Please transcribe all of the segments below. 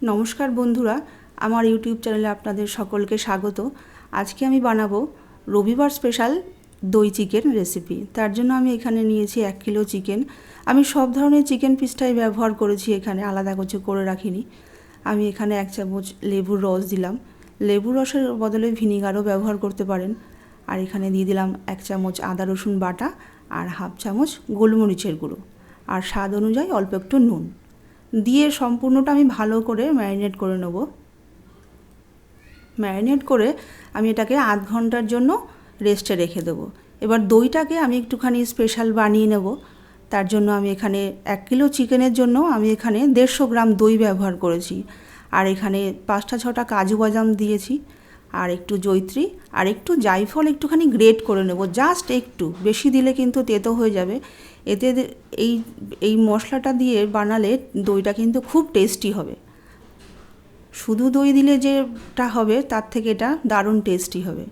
নমস্কার বন্ধুরা, আমার ইউটিউব চ্যানেলে আপনাদের সকলকে স্বাগত। আজকে আমি বানাবো রবিবার স্পেশাল দই চিকেন রেসিপি। তার জন্য আমি এখানে নিয়েছি 1 কিলো চিকেন। আমি সব ধরনের চিকেন পিসটাই ব্যবহার করেছি, এখানে আলাদা কিছু করে রাখিনি। আমি এখানে 1 চামচ লেবুর রস দিলাম। লেবুর রসের বদলে ভিনিগারও ব্যবহার করতে পারেন। আর এখানে দিয়ে দিলাম 1 চামচ আদা রসুন বাটা আর হাফ চামচ গোলমরিচের গুঁড়ো আর স্বাদ অনুযায়ী অল্প একটু নুন দিয়ে সম্পূর্ণটা আমি ভালো করে ম্যারিনেট করে নেব। ম্যারিনেট করে আমি এটাকে আধ ঘন্টার জন্য রেস্টে রেখে দেবো। এবার দইটাকে আমি একটুখানি স্পেশাল বানিয়ে নেব। তার জন্য আমি এখানে 1 কিলো চিকেনের জন্য আমি এখানে 150 গ্রাম দই ব্যবহার করেছি। আর এখানে 5-6টা কাজু বাদাম দিয়েছি, আর একটু জয়িত্রী আর একটু জায়ফল একটুখানি গ্রেট করে নেব, জাস্ট একটু, বেশি দিলে কিন্তু তেতো হয়ে যাবে। এতে এই মশলাটা দিয়ে বানালে দইটা কিন্তু খুব টেস্টি হবে। শুধু দই দিলে যেটা হবে তার থেকে এটা দারুণ টেস্টি হবে।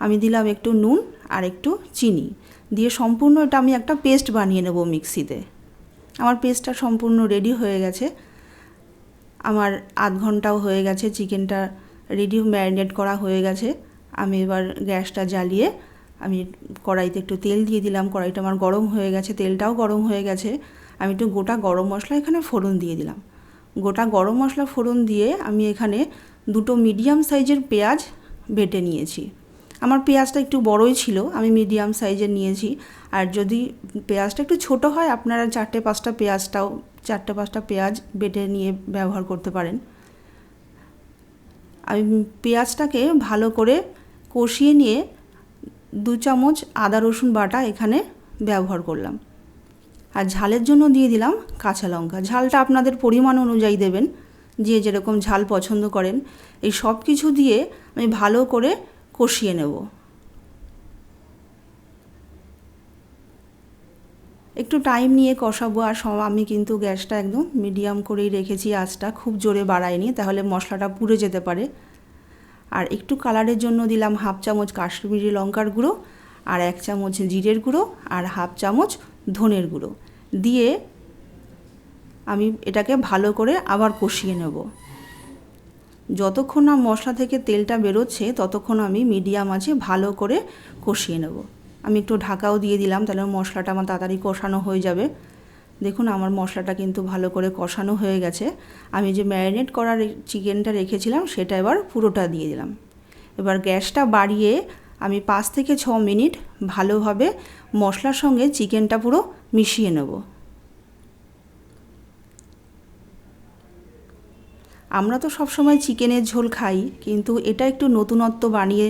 আমি দিলাম একটু নুন আর একটু চিনি দিয়ে সম্পূর্ণ এটা আমি একটা পেস্ট বানিয়ে নেব মিক্সিতে। আমার পেস্টটা সম্পূর্ণ রেডি হয়ে গেছে। আমার আধ ঘন্টাও হয়ে গেছে, চিকেনটা রেডি ম্যারিনেট করা হয়ে গেছে। আমি এবার গ্যাসটা জ্বালিয়ে আমি কড়াইতে একটু তেল দিয়ে দিলাম। কড়াইটা আমার গরম হয়ে গেছে, তেলটাও গরম হয়ে গেছে। আমি একটু গোটা গরম মশলা এখানে ফোড়ন দিয়ে দিলাম। গোটা গরম মশলা ফোড়ন দিয়ে আমি এখানে 2টো মিডিয়াম সাইজের পেঁয়াজ বেটে নিয়েছি। আমার পেঁয়াজটা একটু বড়ই ছিল, আমি মিডিয়াম সাইজের নিয়েছি। আর যদি পেঁয়াজটা একটু ছোট হয় আপনারা 4-5টা পেঁয়াজ বেটে নিয়ে ব্যবহার করতে পারেন। আমি পেঁয়াজটাকে ভালো করে কষিয়ে নিয়ে 2 চামচ আদা রসুন বাটা এখানে ব্যবহার করলাম। আর ঝালের জন্য দিয়ে দিলাম কাঁচা লঙ্কা। ঝালটা আপনাদের পরিমাণ অনুযায়ী দেবেন, যে যেরকম ঝাল পছন্দ করেন। এই সব কিছু দিয়ে আমি ভালো করে কষিয়ে নেব। একটু টাইম নিয়ে কষাবো। আর আমি কিন্তু গ্যাসটা একদম মিডিয়াম করেই রেখেছি, আঁচটা খুব জোরে বাড়াইনি, তাহলে মশলাটা পুড়ে যেতে পারে। আর একটু কালারের জন্য দিলাম হাফ চামচ কাশ্মীরি লঙ্কার গুঁড়ো আর 1 চামচ জিরের গুঁড়ো আর হাফ চামচ ধনের গুঁড়ো দিয়ে আমি এটাকে ভালো করে আবার কষিয়ে নেব। যতক্ষণ না মশলা থেকে তেলটা বেরোচ্ছে ততক্ষণ আমি মিডিয়াম আঁচে ভালো করে কষিয়ে নেব। আমি একটু ঢাকাও দিয়ে দিলাম, তাহলে মশলাটা আমার তাড়াতাড়ি কষানো হয়ে যাবে। দেখুন আমার মশলাটা কিন্তু ভালো করে কষানো হয়ে গেছে। আমি যে ম্যারিনেট করার চিকেনটা রেখেছিলাম সেটা এবার পুরোটা দিয়ে দিলাম। এবার গ্যাসটা বাড়িয়ে আমি 5 থেকে 6 মিনিট ভালোভাবে মশলার সঙ্গে চিকেনটা পুরো মিশিয়ে নেব। আমরা তো সবসময় চিকেনের ঝোল খাই, কিন্তু এটা একটু নতুনত্ব বানিয়ে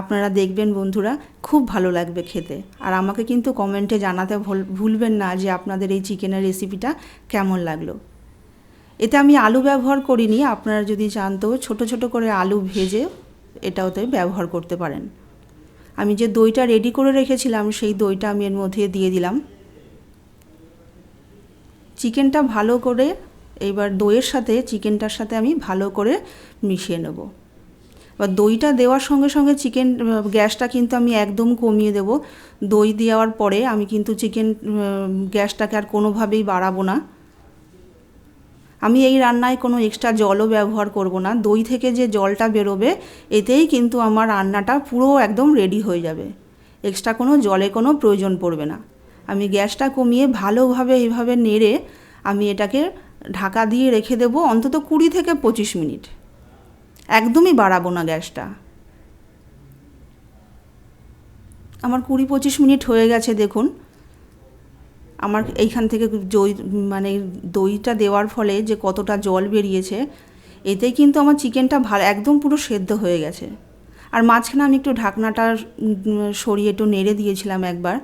আপনারা দেখবেন বন্ধুরা, খুব ভালো লাগবে খেতে। আর আমাকে কিন্তু কমেন্টে জানাতে ভুলবেন না যে আপনাদের এই চিকেনের রেসিপিটা কেমন লাগলো। এতে আমি আলু ব্যবহার করিনি, আপনারা যদি চান তো ছোটো ছোটো করে আলু ভেজে এটাওতে ব্যবহার করতে পারেন। আমি যে দইটা রেডি করে রেখেছিলাম সেই দইটা আমি এর মধ্যে দিয়ে দিলাম। চিকেনটা ভালো করে এইবার দইয়ের সাথে চিকেনটার সাথে আমি ভালো করে মিশিয়ে নেব। এবার দইটা দেওয়ার সঙ্গে সঙ্গে গ্যাসটা কিন্তু আমি একদম কমিয়ে দেব। দই দেওয়ার পরে আমি কিন্তু গ্যাসটাকে আর কোনোভাবেই বাড়াবো না। আমি এই রান্নায় কোনো এক্সট্রা জলও ব্যবহার করব না। দই থেকে যে জলটা বেরোবে এতেই কিন্তু আমার রান্নাটা পুরো একদম রেডি হয়ে যাবে। এক্সট্রা জলের কোনো প্রয়োজন পড়বে না। আমি গ্যাসটা কমিয়ে ভালোভাবে এইভাবে নেড়ে আমি এটাকে ঢাকা দিয়ে রেখে দেবো অন্তত 20 থেকে 25 মিনিট। একদমই বাড়াবো না গ্যাসটা। আমার 20-25 মিনিট হয়ে গেছে। দেখুন আমার এইখান থেকে দইটা দেওয়ার ফলে যে কতটা জল বেরিয়েছে, এতেই কিন্তু আমার চিকেনটা একদম পুরো সেদ্ধ হয়ে গেছে। আর মাঝখানে আমি একটু ঢাকনাটা সরিয়ে একটু নেড়ে দিয়েছিলাম একবার।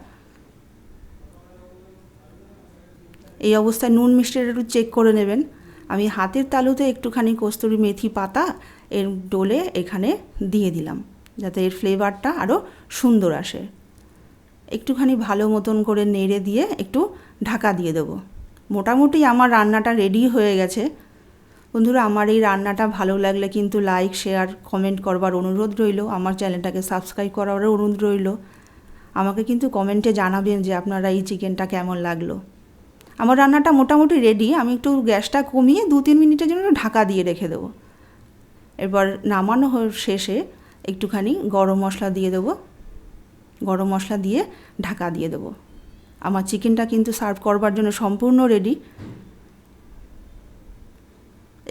এই অবস্থায় নুন মিষ্টিটা একটু চেক করে নেবেন। আমি হাতের তালুতে একটুখানি কস্তুরি মেথি পাতা এর ডলে এখানে দিয়ে দিলাম, যাতে এর ফ্লেভারটা আরও সুন্দর আসে। একটুখানি ভালো মতন করে নেড়ে দিয়ে একটু ঢাকা দিয়ে দেবো। মোটামুটি আমার রান্নাটা রেডি হয়ে গেছে। বন্ধুরা, আমার এই রান্নাটা ভালো লাগলে কিন্তু লাইক, শেয়ার, কমেন্ট করবার অনুরোধ রইল। আমার চ্যানেলটাকে সাবস্ক্রাইব করারও অনুরোধ রইল। আমাকে কিন্তু কমেন্টে জানাবেন যে আপনারা এই চিকেনটা কেমন লাগলো। আমার রান্নাটা মোটামুটি রেডি। আমি একটু গ্যাসটা কমিয়ে 2-3 মিনিটের জন্য ঢাকা দিয়ে রেখে দেবো। এবার নামানো শেষে একটুখানি গরম মশলা দিয়ে দেবো। গরম মশলা দিয়ে ঢাকা দিয়ে দেবো। আমার চিকেনটা কিন্তু সার্ভ করবার জন্য সম্পূর্ণ রেডি।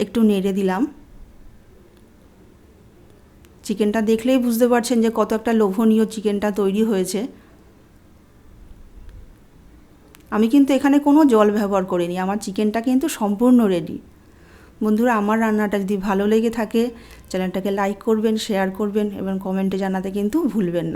একটু নেড়ে দিলাম। চিকেনটা দেখলেই বুঝতে পারছেন যে কত একটা লোভনীয় চিকেনটা তৈরি হয়েছে। আমি কিন্তু এখানে কোনো জল ব্যবহার করিনি। আমার চিকেনটা কিন্তু সম্পূর্ণ রেডি। বন্ধুরা, আমার রান্নাটা যদি ভালো লেগে থাকে চ্যানেলটাকে লাইক করবেন, শেয়ার করবেন এবং কমেন্টে জানাতে কিন্তু ভুলবেন না।